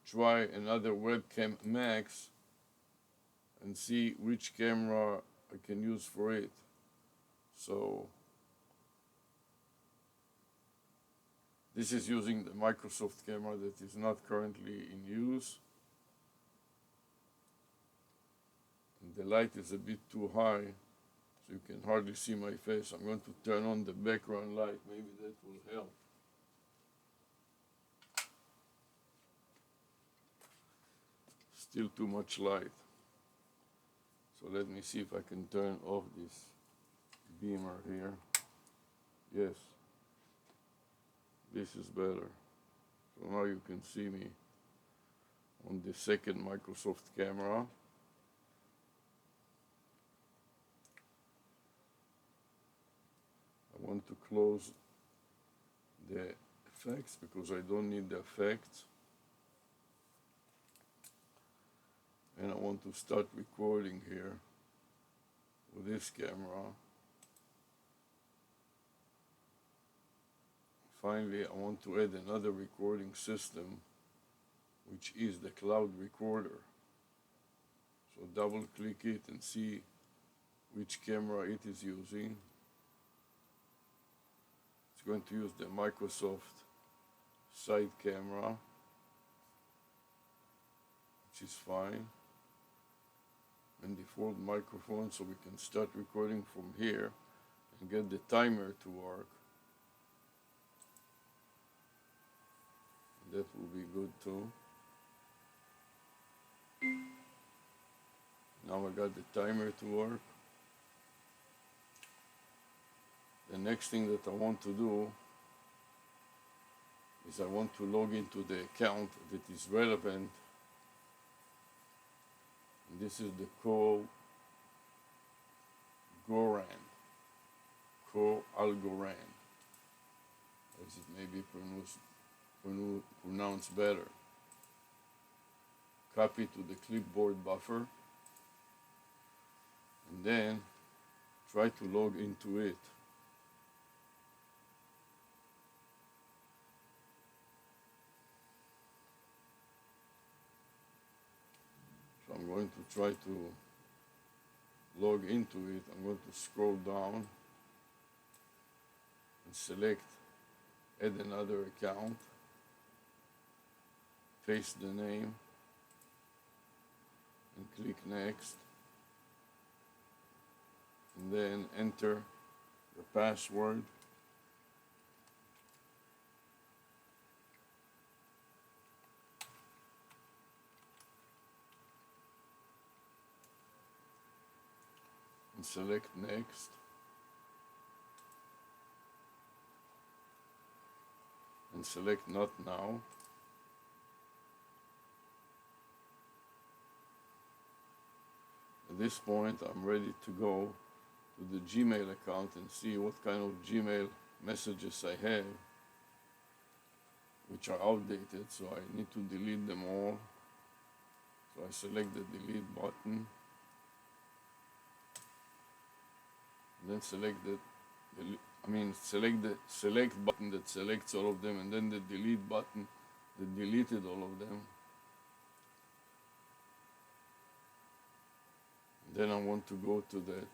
try another webcam max and see which camera I can use for it. So this is using the Microsoft camera that is not currently in use. And the light is a bit too high, so you can hardly see my face. I'm going to turn on the background light, maybe that will help. Still too much light. So let me see if I can turn off this beamer here. Yes, this is better. So now you can see me on the second Microsoft camera. I want to close the effects because I don't need the effects. And I want to start recording here with this camera. Finally, I want to add another recording system, which is the cloud recorder. So double click it and see which camera it is using. It's going to use the Microsoft side camera, which is fine. And default microphone, so we can start recording from here and get the timer to work. That will be good too. Now I got the timer to work. The next thing that I want to do is I want to log into the account that is relevant. And this is the co-Algorand. Co-Algorand, as it may be pronounced better. Copy to the clipboard buffer, and then try to log into it. So I'm going to try to log into it. I'm going to scroll down and select add another account, paste the name, and click next, and then enter the password. And select next. And select not now. At this point, I'm ready to go to the Gmail account and see what kind of Gmail messages I have, which are outdated, so I need to delete them all. So I select the delete button, and then select the select button that selects all of them, and then the delete button that deleted all of them. And then I want to go to that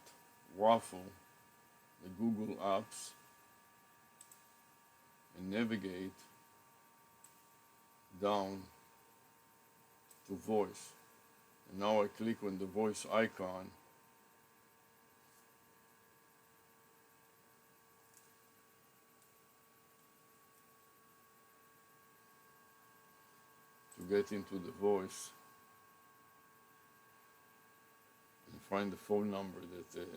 waffle, the Google Apps, and navigate down to voice. And now I click on the voice icon, to get into the voice and find the phone number that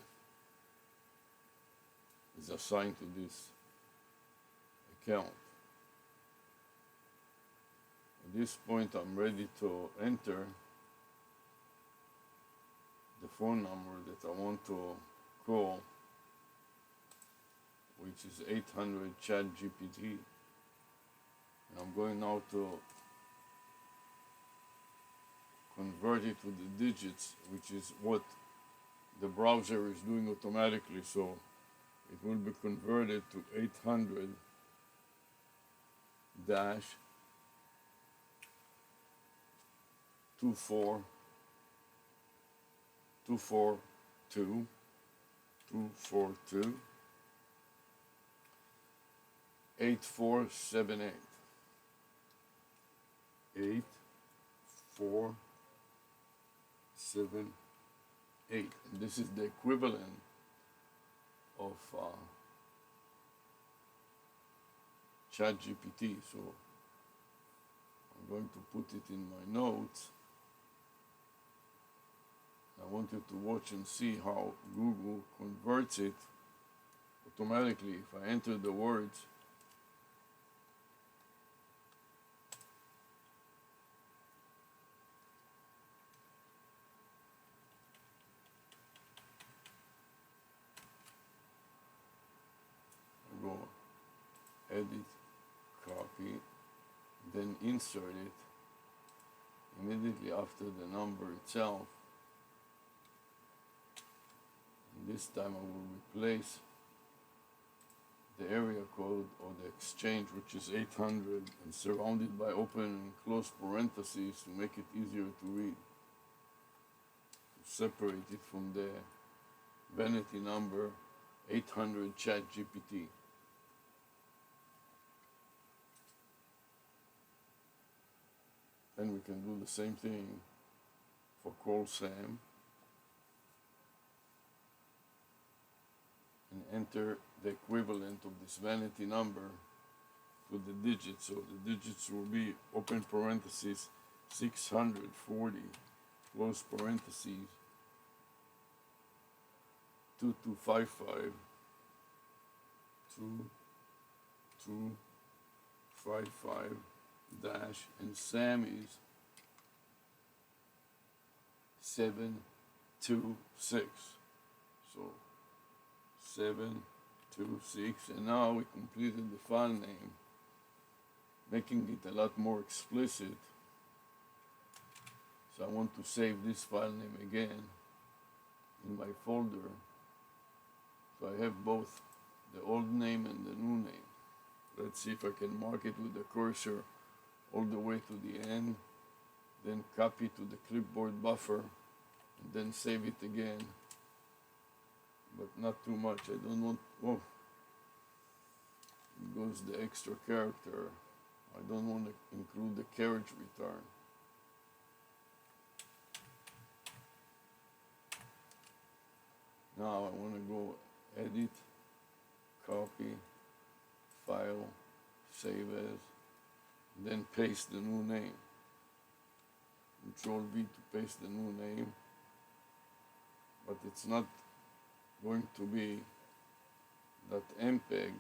is assigned to this account. At this point, I'm ready to enter the phone number that I want to call, which is 800 chat GPT. And I'm going now to convert it to the digits, which is what the browser is doing automatically. So it will be converted to 800 dash 242 8478 8478, and this is the equivalent of ChatGPT. So I'm going to put it in my notes. I want you to watch and see how Google converts it automatically. If I enter the words, I go edit, copy, then insert it immediately after the number itself. This time I will replace the area code or the exchange, which is 800, and surrounded by open and close parentheses to make it easier to read. To separate it from the vanity number 800 ChatGPT. Then we can do the same thing for call Sam. And enter the equivalent of this vanity number to the digits. So the digits will be open parentheses 640 close parentheses 2255 2255 dash, and Sam is 726. So 726, and now we completed the file name, making it a lot more explicit. So I want to save this file name again in my folder. So I have both the old name and the new name. Let's see if I can mark it with the cursor all the way to the end, then copy to the clipboard buffer, and then save it again. But not too much. I don't want, oh, it goes the extra character. I don't want to include the carriage return. Now I want to go edit, copy, file, save as, then paste the new name. Control V to paste the new name, but it's not going to be .mpeg.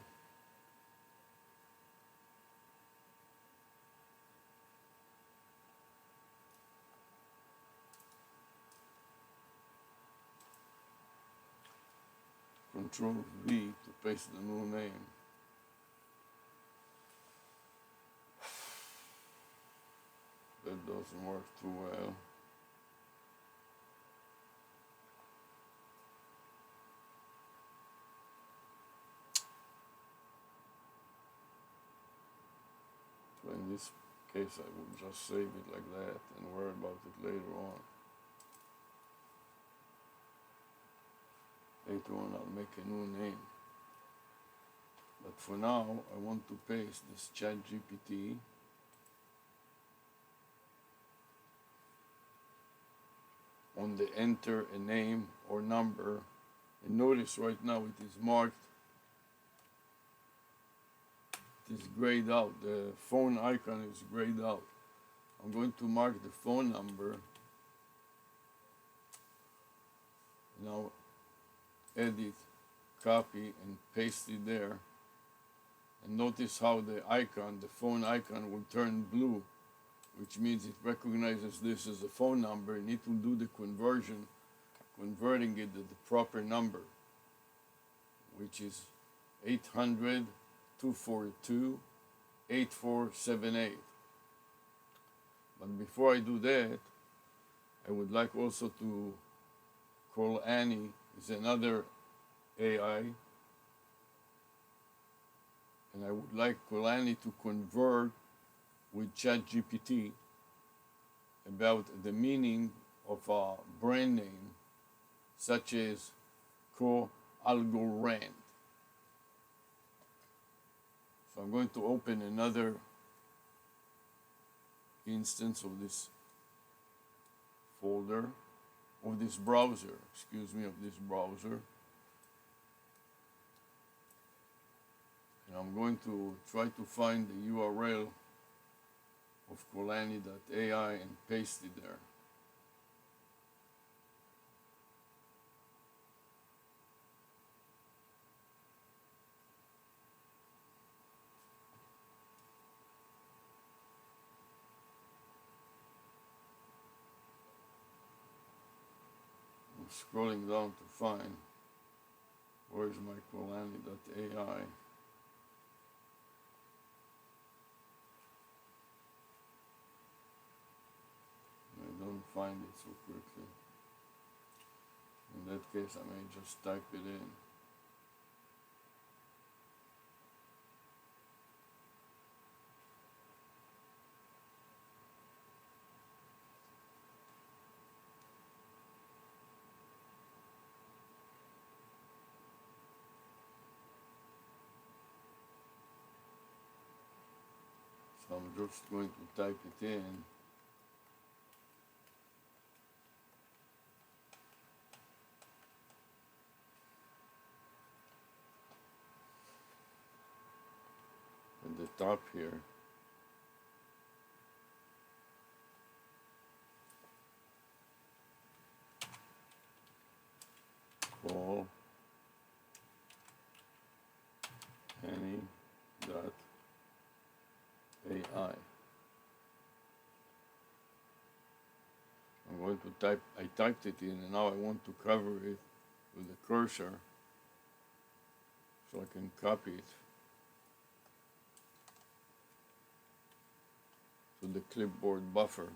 Control V to paste the new name. That doesn't work too well. So in this case, I will just save it like that and worry about it later on. Later on, I'll make a new name. But for now, I want to paste this ChatGPT on the enter a name or number. And notice right now it is marked, it is grayed out. The phone icon is grayed out. I'm going to mark the phone number. Now edit, copy, and paste it there. And notice how the icon, the phone icon, will turn blue, which means it recognizes this as a phone number, and it will do the conversion, converting it to the proper number, which is 800-242-8478. But before I do that, I would like also to call Annie, is another AI, and I would like Annie to convert with ChatGPT. about the meaning of a brand name such as courtroom. So I'm going to open another instance of this folder, of this browser, and I'm going to try to find the URL of Kolani.ai and paste it there. I'm scrolling down to find where's my Kolani.ai. I don't find it so quickly. In that case, I may just type it in. So I'm just going to type it in. At the top here. Call any dot AI. I'm going to type, I typed it in, and now I want to cover it with the cursor so I can copy it to the clipboard buffer.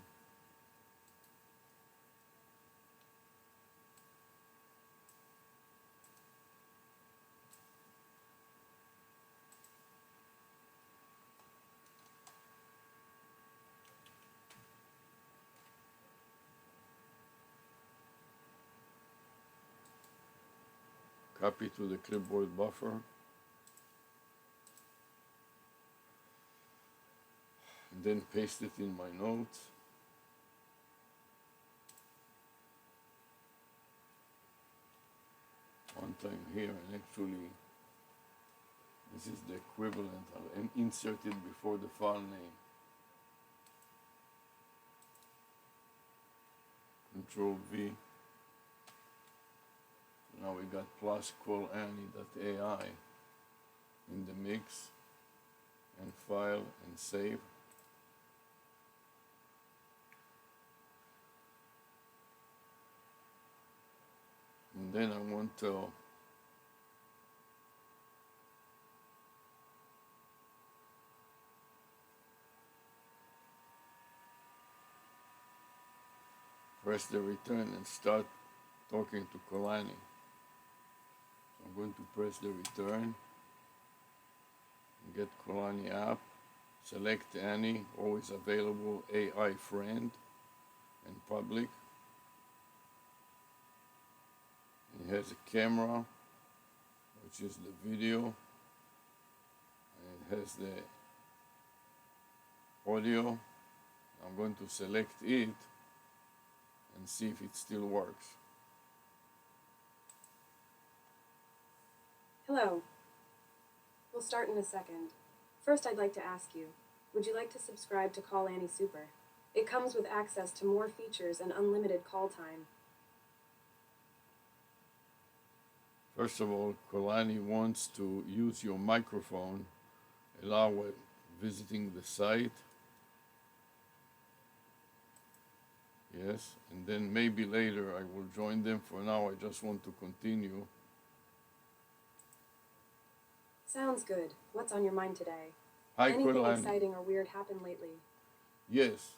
Copy to the clipboard buffer. And then paste it in my notes. One time here, and actually this is the equivalent. I'll insert it before the file name. Control V. Now we got plus Kolani.ai in the mix, and file and save. And then I want to press the return and start talking to Kolani. I'm going to press the return, get Kolani app, select any, always available, AI friend, and public. It has a camera, which is the video, and it has the audio. I'm going to select it and see if it still works. Hello. We'll start in a second. First, I'd like to ask you, would you like to subscribe to Call Annie Super? It comes with access to more features and unlimited call time. First of all, Kolani wants to use your microphone, allow it visiting the site. Yes, and then maybe later I will join them. For now, I just want to continue. Sounds good. What's on your mind today? Hi, Anything Kolani. exciting or weird happened lately? Yes,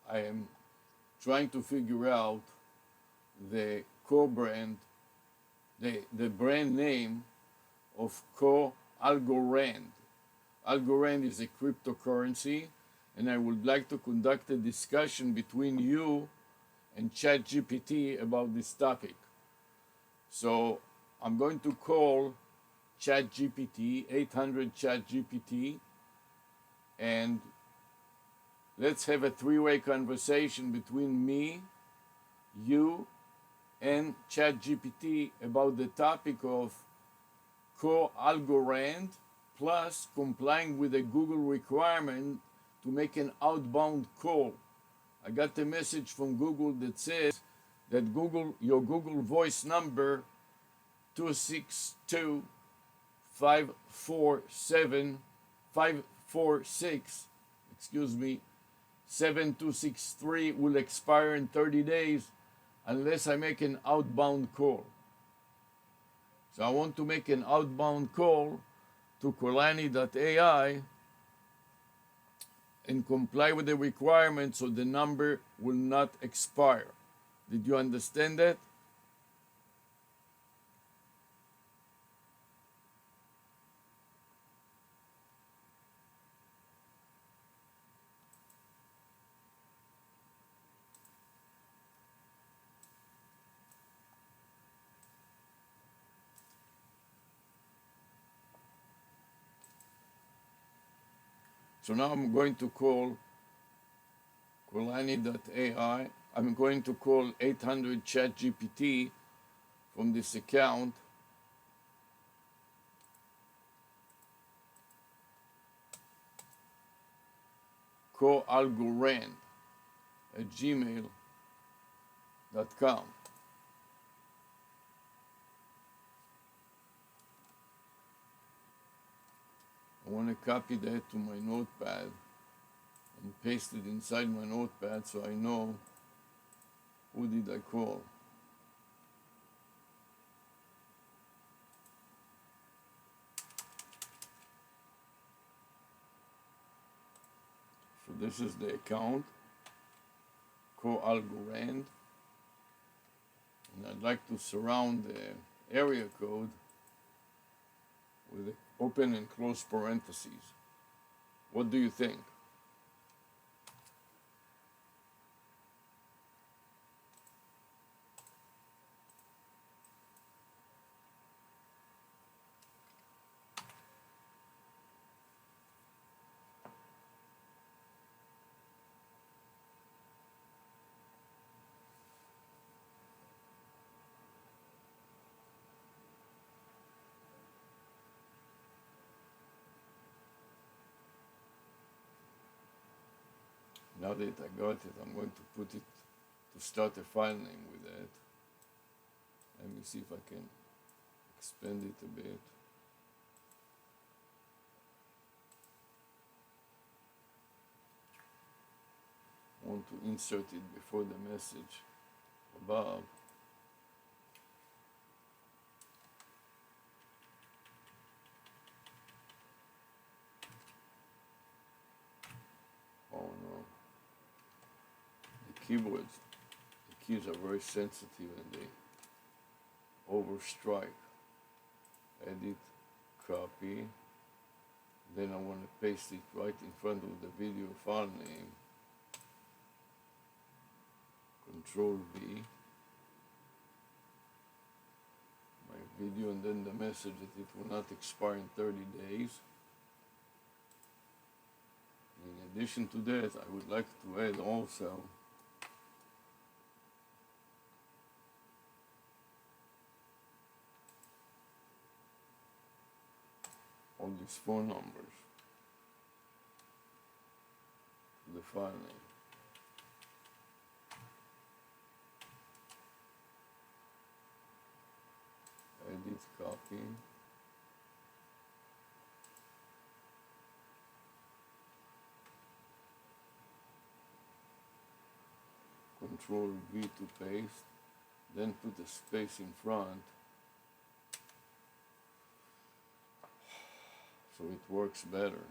I am trying to figure out the co-brand, the brand name of Algorand. Algorand is a cryptocurrency, and I would like to conduct a discussion between you and ChatGPT about this topic. So I'm going to call ChatGPT, 800 ChatGPT, and let's have a three-way conversation between me, you, and ChatGPT about the topic of core algorand plus complying with a Google requirement to make an outbound call. I got a message from Google that says that your Google voice number 262 547 546, 7263 will expire in 30 days unless I make an outbound call. So I want to make an outbound call to Kolani.ai and comply with the requirements so the number will not expire. Did you understand that? So now I'm going to call Kolani.ai. I'm going to call 800 ChatGPT from this account. coalgorand@gmail.com. I want to copy that to my notepad and paste it inside my notepad so I know who did I call. So this is the account, coalgorand, and I'd like to surround the area code with open and close parentheses. What do you think? Now that I got it, I'm going to put it to start a file name with that. Let me see if I can expand it a bit. I want to insert it before the message above. Oh no. Keyboards, the keys are very sensitive and they overstrike. Edit, copy. Then I want to paste it right in front of the video file name. Control V. My video, and then the message that it will not expire in 30 days. In addition to that, I would like to add also all these phone numbers to the file name. Edit, copy. Control V to paste, then put a space in front so it works better.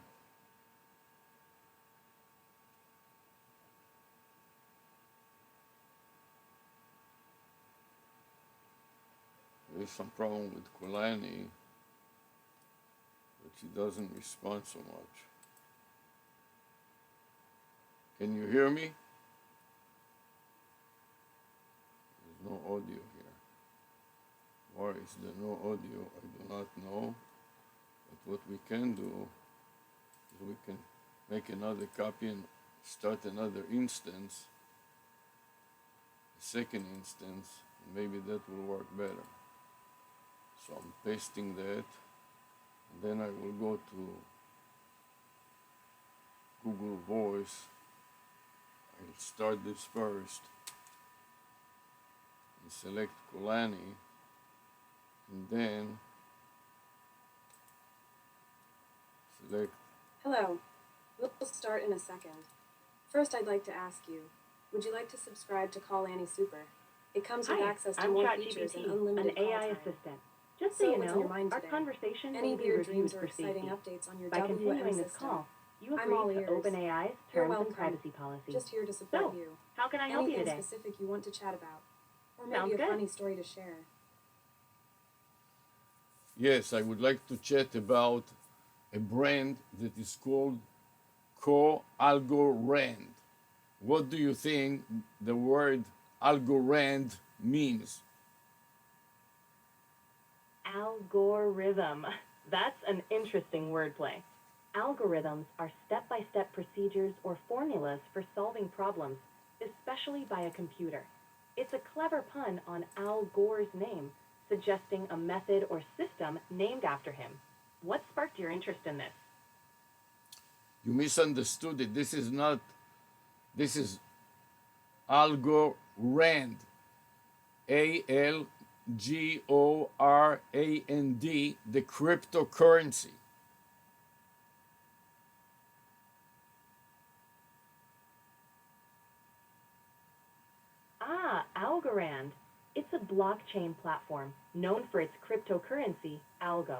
There's some problem with Kolani, but she doesn't respond so much. Can you hear me? There's no audio here. Why is there no audio? I do not know. But what we can do is we can make another copy and start another instance, a second instance, and maybe that will work better. So I'm pasting that, and then I will go to Google Voice. I'll start this first and select Kulani, and then select. Hello. We'll start in a second. First, I'd like to ask you, would you like to subscribe to Call Annie Super? It comes with Hi, access to I'm more ChatGPT, features and unlimited an call AI time. assistant. Just So so you what's on your know, mind our today? conversation Any may be weird dreams reviewed or for exciting safety. updates on your By WM continuing this system? call, you I'm agree all to ears. OpenAI's You're terms of welcome. privacy policy. Just here to support So, you. how can I help you Anything today? specific you want to chat about? Or Sounds maybe a good. funny story to share. Yes, I would like to chat about a brand that is called Algorand. What do you think the word Algorand means? Algorithm. That's an interesting wordplay. Algorithms are step-by-step procedures or formulas for solving problems, especially by a computer. It's a clever pun on Al Gore's name, suggesting a method or system named after him. What sparked your interest in this? You misunderstood it. This is Algorand. Algorand, the cryptocurrency. Algorand. It's a blockchain platform known for its cryptocurrency, Algo.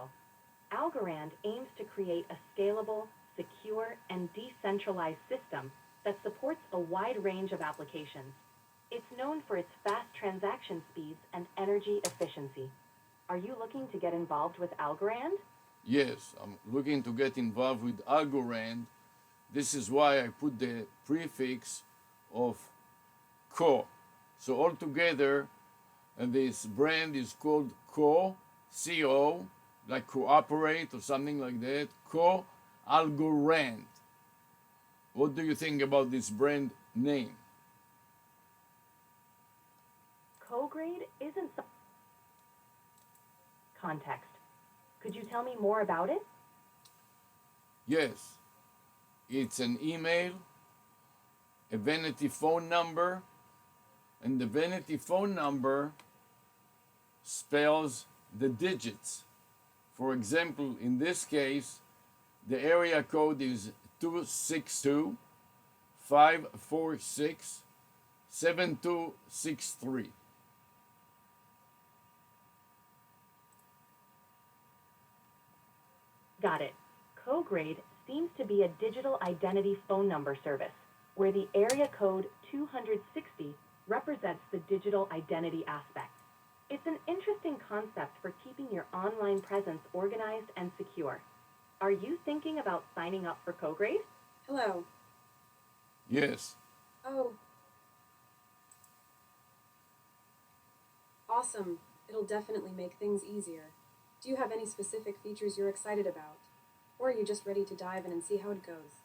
Algorand aims to create a scalable, secure, and decentralized system that supports a wide range of applications. It's known for its fast transaction speeds and energy efficiency. Are you looking to get involved with Algorand? Yes, I'm looking to get involved with Algorand. This is why I put the prefix of co. So altogether, this brand is called Co, like cooperate or something like that. Algorand. What do you think about this brand name? Cograde isn't context. Could you tell me more about it? Yes, it's an email, a vanity phone number, and the vanity phone number spells the digits. For example, in this case, the area code is 262-546-7263. Got it. Cograde seems to be a digital identity phone number service, where the area code 260 represents the digital identity aspect. It's an interesting concept for keeping your online presence organized and secure. Are you thinking about signing up for Cograde? Hello. Yes, Oh. Awesome. It'll definitely make things easier. Do you have any specific features you're excited about? Or are you just ready to dive in and see how it goes?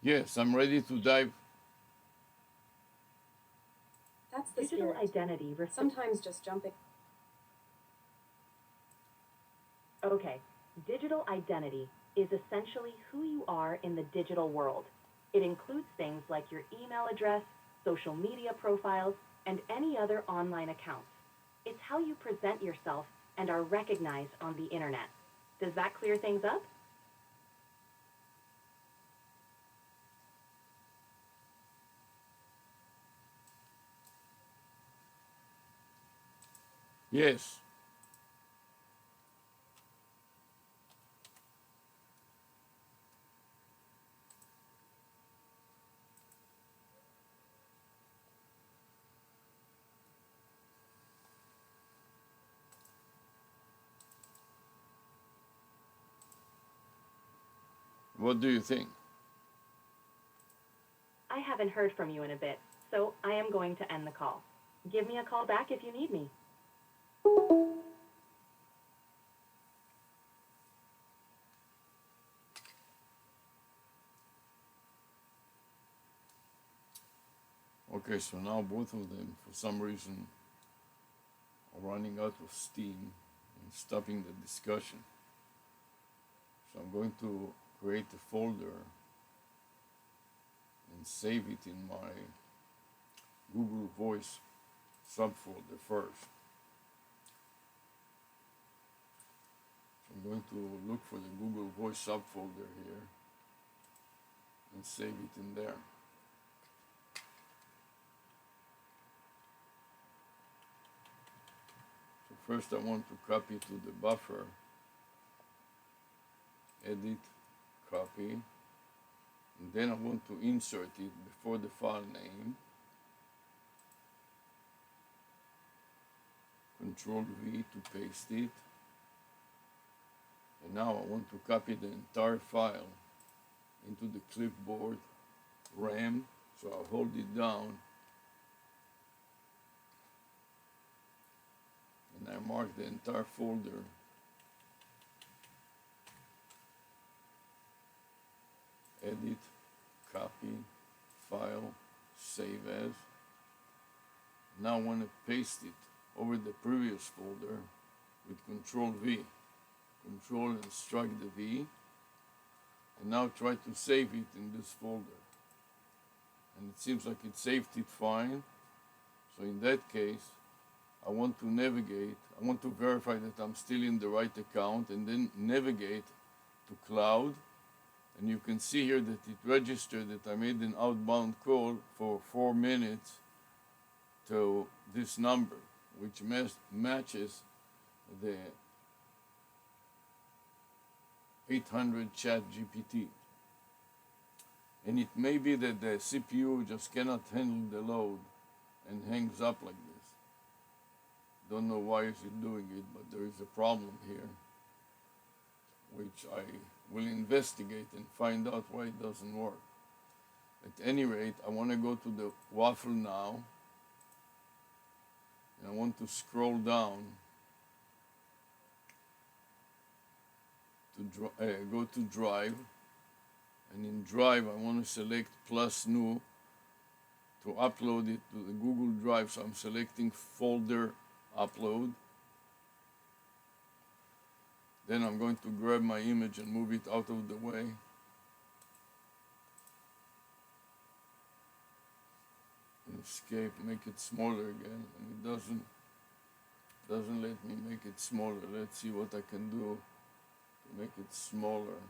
yes, I'm ready to dive. That's the Digital spirit. identity. Sometimes just jumping. Okay, digital identity is essentially who you are in the digital world. It includes things like your email address, social media profiles, and any other online accounts. It's how you present yourself and are recognized on the internet. Does that clear things up? Yes, what do you think? haven't heard from you in a bit, so I am going to end the call. Give me a call back if you need me. Okay, so now both of them, for some reason, are running out of steam and stopping the discussion. So I'm going to create a folder and save it in my Google Voice subfolder first. So I'm going to look for the Google Voice subfolder here and save it in there. So first I want to copy to the buffer, edit, copy, and then I want to insert it before the file name. Control V to paste it. And now I want to copy the entire file into the clipboard RAM. So I'll hold it down and I mark the entire folder edit, copy, file, save as. Now I want to paste it over the previous folder with Control V. Control and strike the V. And now try to save it in this folder. And it seems like it saved it fine. So in that case, I want to navigate, I want to verify that I'm still in the right account and then navigate to cloud. And you can see here that it registered that I made an outbound call for 4 minutes to this number, which matches the 800 chat GPT. And it may be that the CPU just cannot handle the load and hangs up like this. Don't know why is it doing it, but there is a problem here, which I will investigate and find out why it doesn't work. At any rate, I want to go to the waffle now, and I want to scroll down to go to Drive, and in Drive I want to select plus new to upload it to the Google Drive. So I'm selecting folder upload. Then I'm going to grab my image and move it out of the way. And escape, make it smaller again, and it doesn't let me make it smaller. Let's see what I can do to make it smaller.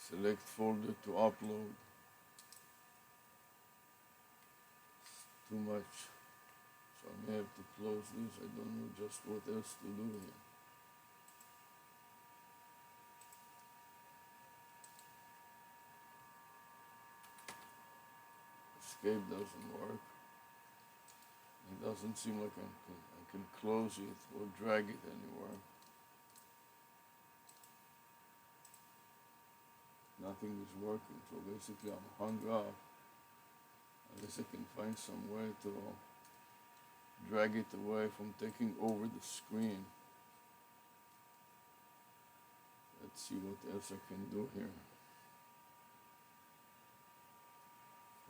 Select folder to upload. It's too much. So I may have to close this. I don't know just what else to do here. Escape doesn't work. It doesn't seem like I can close it or drag it anywhere. Nothing is working, so basically I'm hung up. Unless I can find some way to drag it away from taking over the screen. Let's see what else I can do here.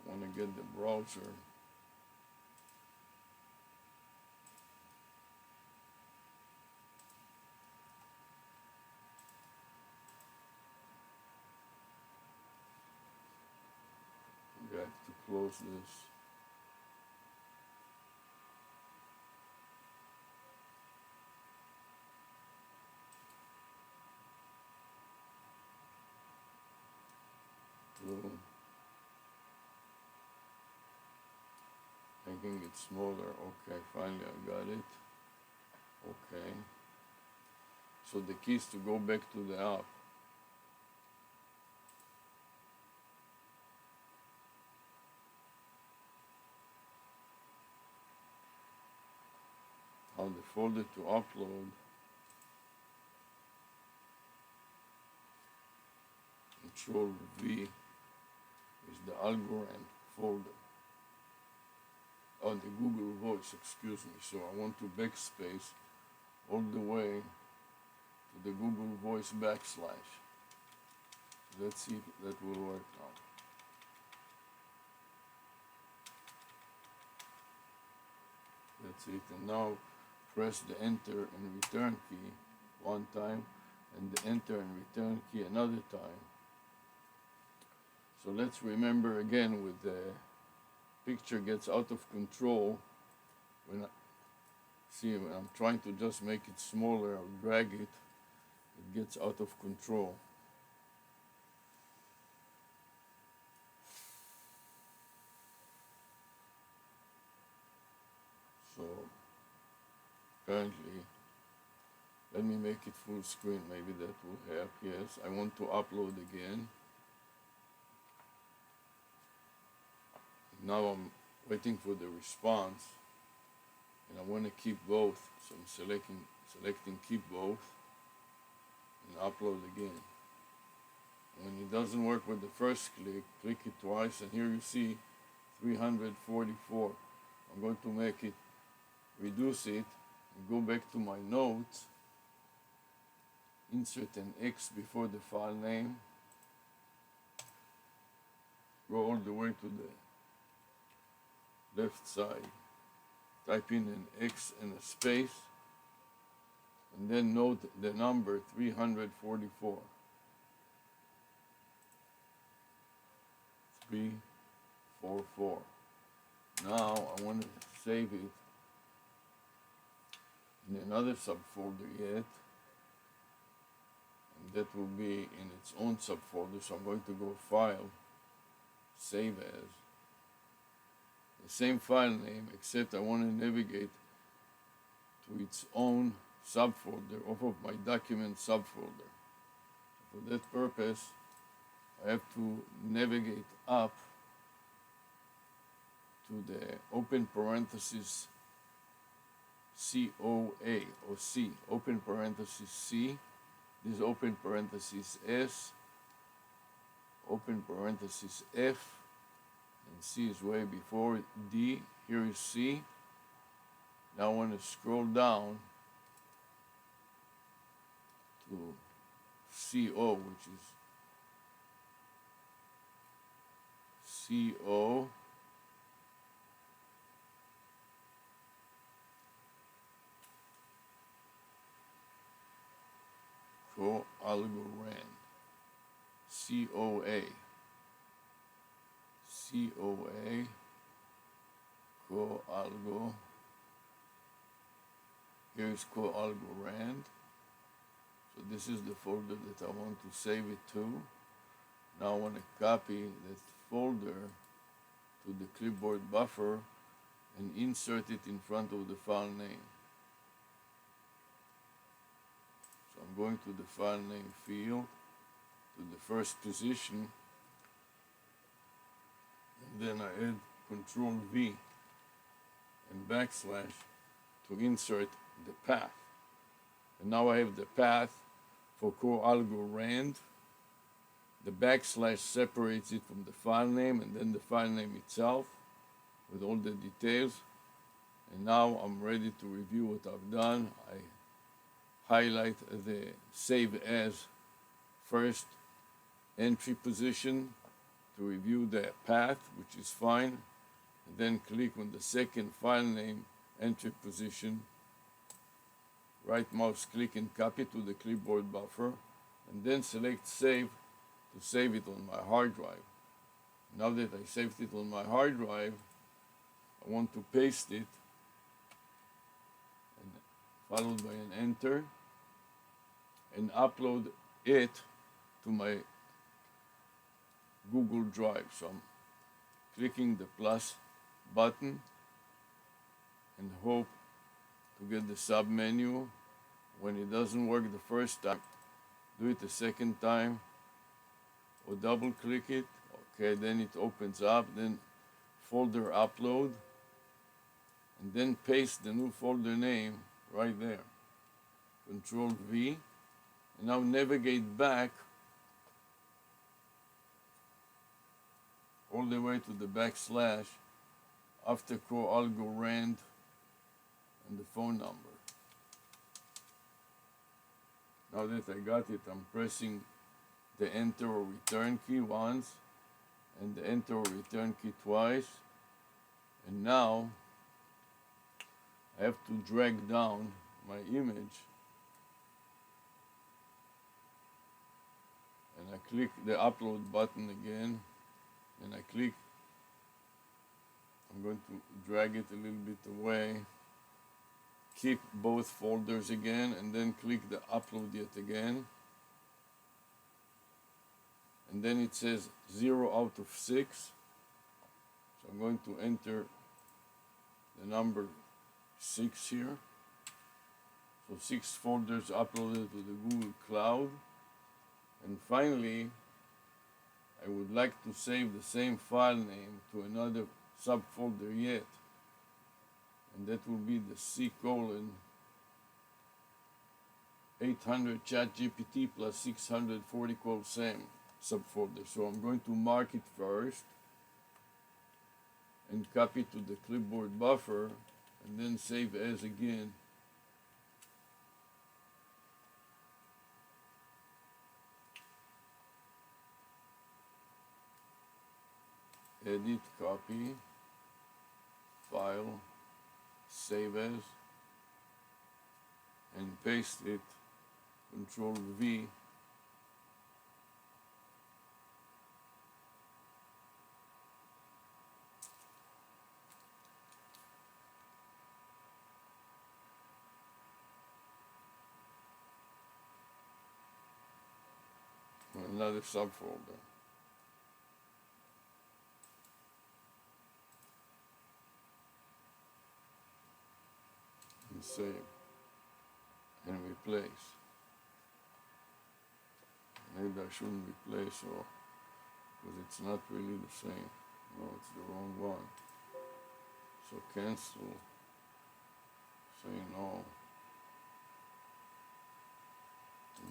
I want to get the browser. I have to close this. Boom. Making it smaller. Okay, finally I got it. Okay. So the key is to go back to the app. How the folder to upload. Control V is the Algorand folder. Oh, the Google Voice, excuse me. So I want to backspace all the way to the Google Voice backslash. Let's see if that will work now. That's it. And now press the enter and return key one time and the enter and return key another time. So let's remember again, with the picture gets out of control, when I'm trying to just make it smaller or drag it, it gets out of control. So currently, let me make it full screen, maybe that will help. Yes, I want to upload again. Now I'm waiting for the response, and I want to keep both, so I'm selecting keep both, and upload again. When it doesn't work with the first click it twice, and here you see 344. I'm going to make it, reduce it, and go back to my notes, insert an X before the file name, go all the way to the left side, type in an X and a space, and then note the number 344. 344. Now I want to save it in another subfolder yet, and that will be in its own subfolder. So I'm going to go File, Save As. The same file name, except I want to navigate to its own subfolder off of my document subfolder. For that purpose, I have to navigate up to the open parenthesis COA or C, open parenthesis C, this open parenthesis S, open parenthesis F, and C is way before D. Here is C. Now I want to scroll down to CO, which is CO, co-algorand, COA, COA, co-algo, here is co-algorand. So this is the folder that I want to save it to. Now I want to copy that folder to the clipboard buffer and insert it in front of the file name. So I'm going to the file name field, to the first position, and then I add Control V and backslash to insert the path. And now I have the path for co-algorand. The backslash separates it from the file name, and then the file name itself with all the details. And now I'm ready to review what I've done. I highlight the Save As first entry position to review the path, which is fine, and then click on the second file name entry position, right mouse click and copy to the clipboard buffer, and then select Save to save it on my hard drive. Now that I saved it on my hard drive, I want to paste it, and followed by an enter, and upload it to my Google Drive. So I'm clicking the plus button and hope to get the sub menu. When it doesn't work the first time, do it the second time, or double click it. Okay, then it opens up, then folder upload, and then paste the new folder name right there. Control V, and now navigate back the way to the backslash after coalgorand and the phone number. Now that I got it, I'm pressing the enter or return key once and the enter or return key twice. And now I have to drag down my image, and I click the upload button again, and I click, I'm going to drag it a little bit away, keep both folders again, and then click the upload yet again. And then it says 0 out of 6. So I'm going to enter the number 6 here. So 6 folders uploaded to the Google Cloud. And finally, I would like to save the same file name to another subfolder yet. And that will be the C:800 ChatGPT plus 640 SAM subfolder. So I'm going to mark it first and copy to the clipboard buffer and then save as again. Edit, copy, file, save as, and paste it, Control V. Another subfolder. And save and replace. Maybe I shouldn't replace or because it's not really the same. No, it's the wrong one. So cancel. Say no.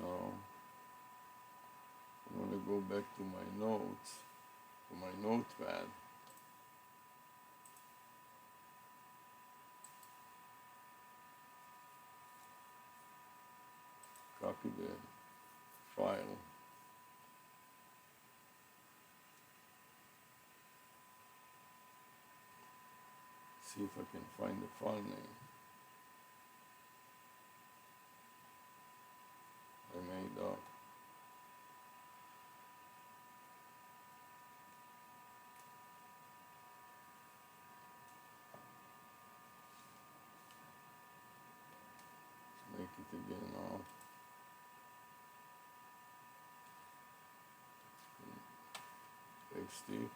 No. I want to go back to my notes, to my notepad. Copy the file. See if I can find the file name I made up. Let's make it again now. Paste it.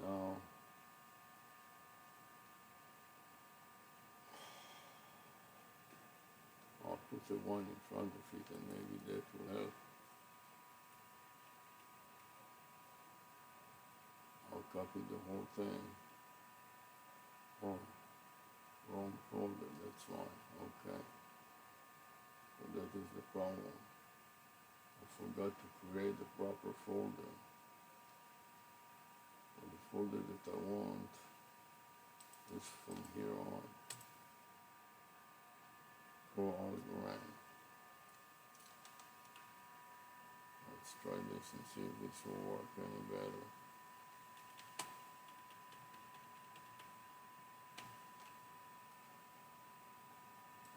Now I'll put the one in front of it and maybe that will help. I'll copy the whole thing. Oh, wrong folder, that's why. Okay. So that is the problem. I forgot to create the proper folder. So the folder that I want is from here on. coalgorand. Let's try this and see if this will work any better.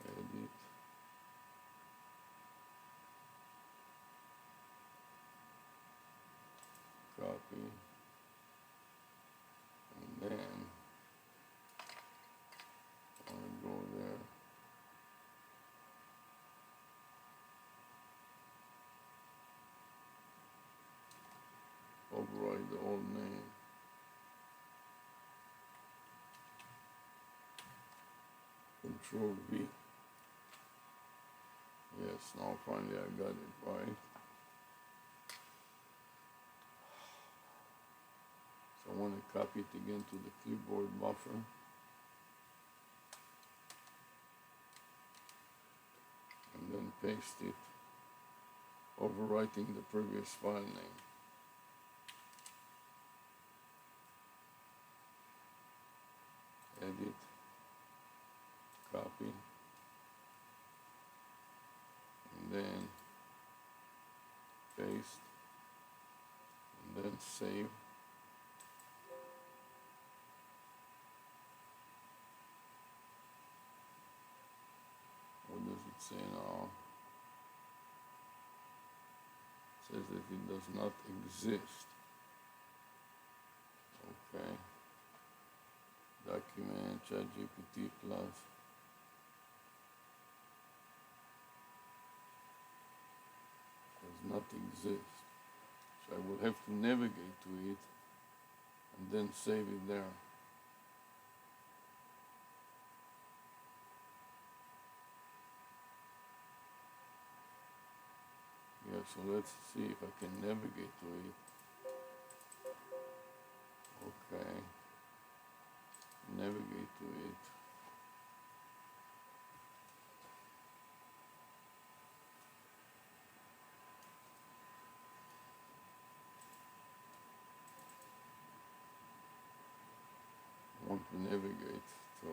Edit. Copy. And then I want to go there. Override the old name. Control V. Yes, now finally I got it right. So I want to copy it again to the clipboard buffer. And then paste it overwriting the previous file name. Edit, copy, and then paste, and then save. What does it say now? It says that it does not exist. Okay. Document, ChatGPT plus. Does not exist. So I will have to navigate to it and then save it there. Yeah, so let's see if I can navigate to it. Okay. Navigate to it. I want to navigate to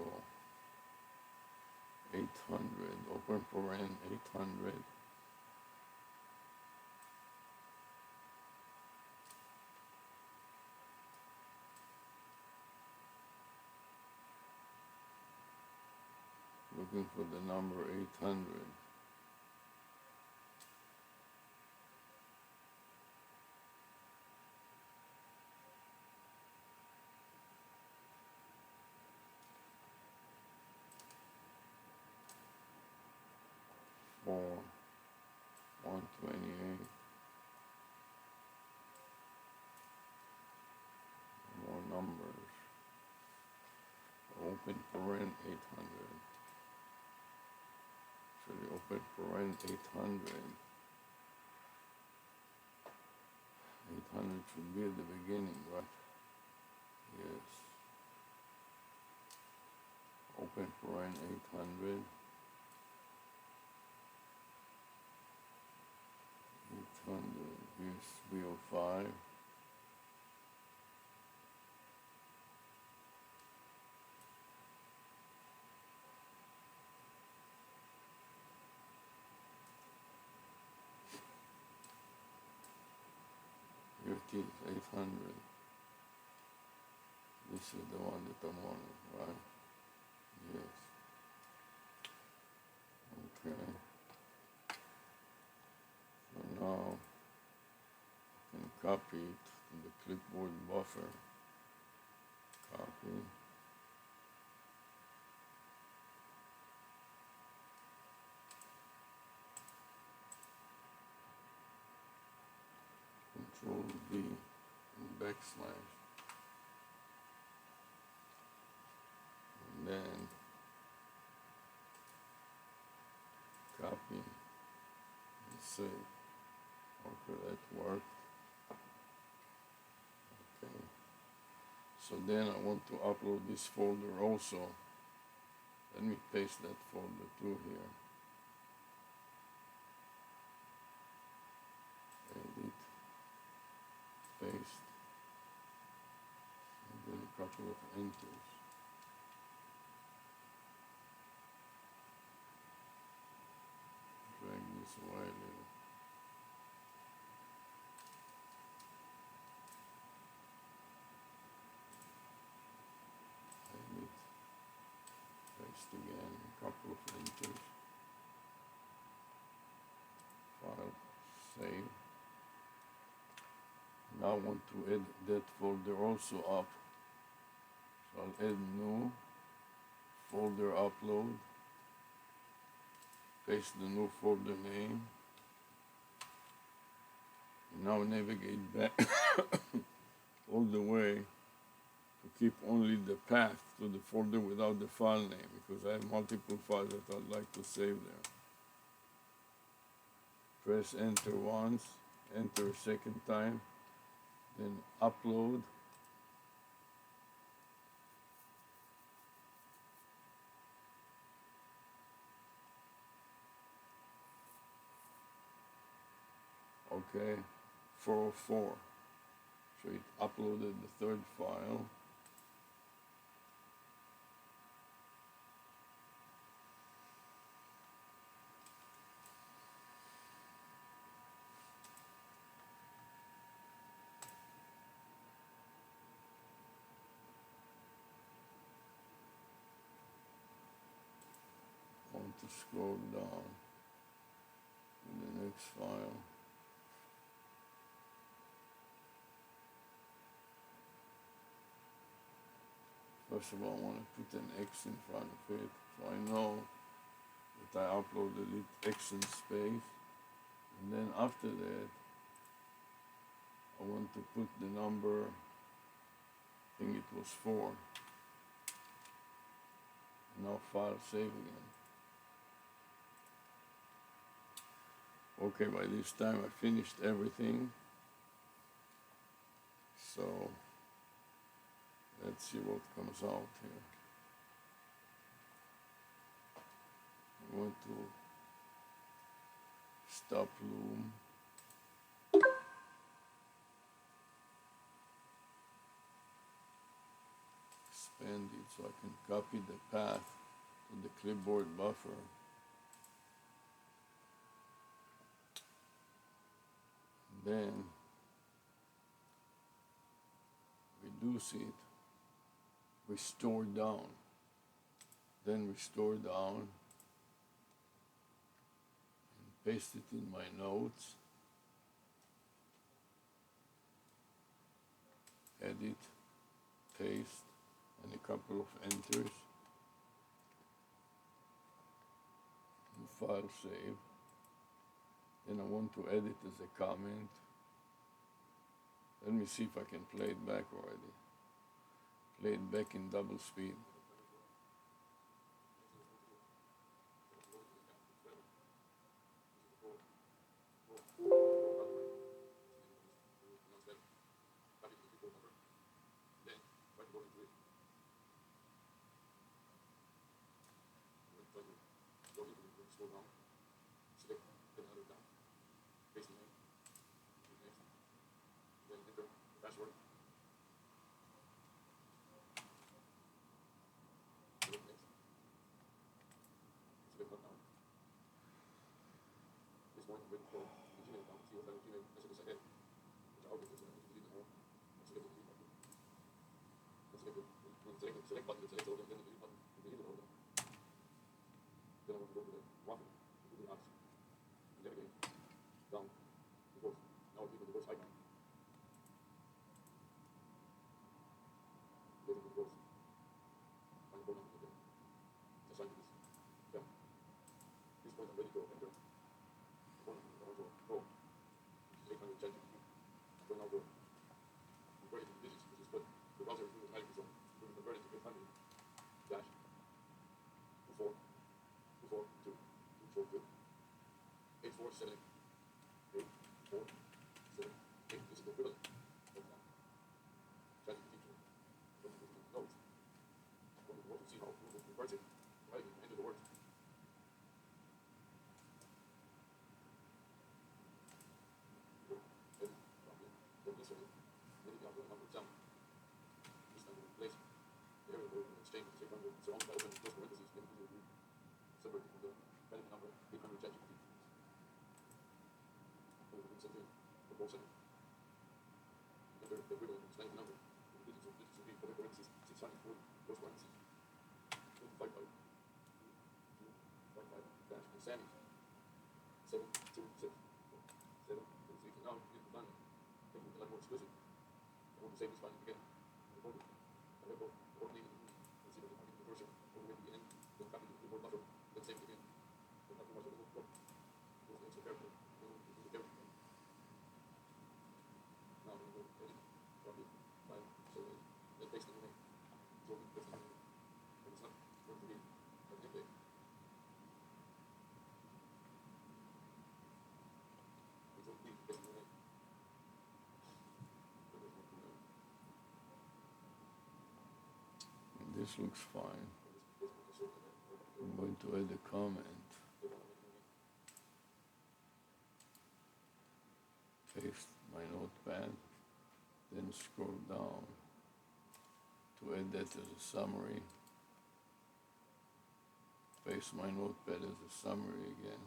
800, open paren 800. Looking for the number 800. For 128. More numbers. Open paren 800. Actually, open paren 800. 800 should be at the beginning, right? Yes. Open paren 800. 800. Here's 305. Here it is, 800. This is the one that I'm wanting, right? Yes. Okay. So now I can copy it to the clipboard buffer. Copy. Control V and backslash. And then copy and save. Okay, that worked. Okay. So then I want to upload this folder also. Let me paste that folder too here. Edit, paste, and then a couple of enters. Drag this away a little. Edit, paste again, a couple of enters. File, save. Now I want to add that folder also up. So I'll add new folder upload. Paste the new folder name. And now navigate back all the way to keep only the path to the folder without the file name, because I have multiple files that I'd like to save there. Press enter once, enter a second time, then upload. okay, 404. So it uploaded the third file. I want to scroll down to the next file. First of all, I want to put an X in front of it, so I know that I uploaded it X in space. And then after that, I want to put the number, I think it was 4. And now file save again. Okay, by this time I finished everything. So let's see what comes out here. I want to stop loom. Expand it so I can copy the path to the clipboard buffer. And then reduce it, restore down, then restore down, and paste it in my notes, edit, paste, and a couple of enters, and file save. Then I want to edit as a comment. Let me see if I can play it back already. Play it back in double speed. This looks fine. I'm going to add a comment. paste my notepad, then scroll down to add that as a summary, paste my notepad as a summary again.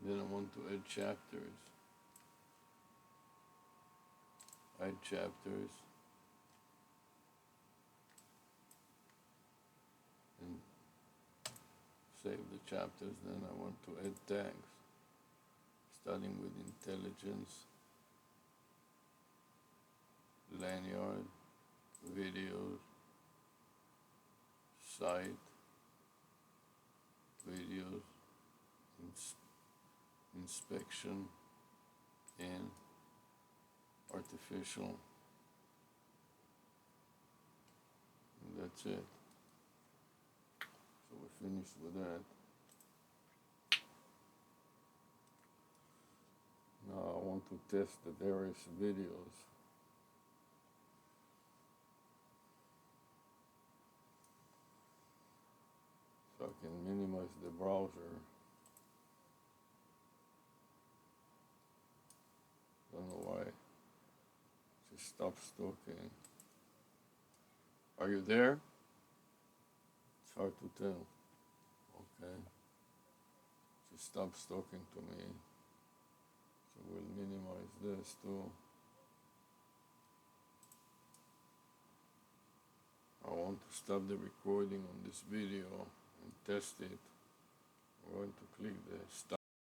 Then I want to add chapters. Add chapters. And save the chapters. Then I want to add tags. Starting with intelligence, lanyard, videos, site, videos, inspection, and artificial. And that's it. So we're finished with that. Now I want to test the various videos. So I can minimize the browser. Don't know why. Just stop talking. Are you there? It's hard to tell. Okay. Just stop talking to me. So we'll minimize this too. I want to stop the recording on this video and test it. I'm going to click the stop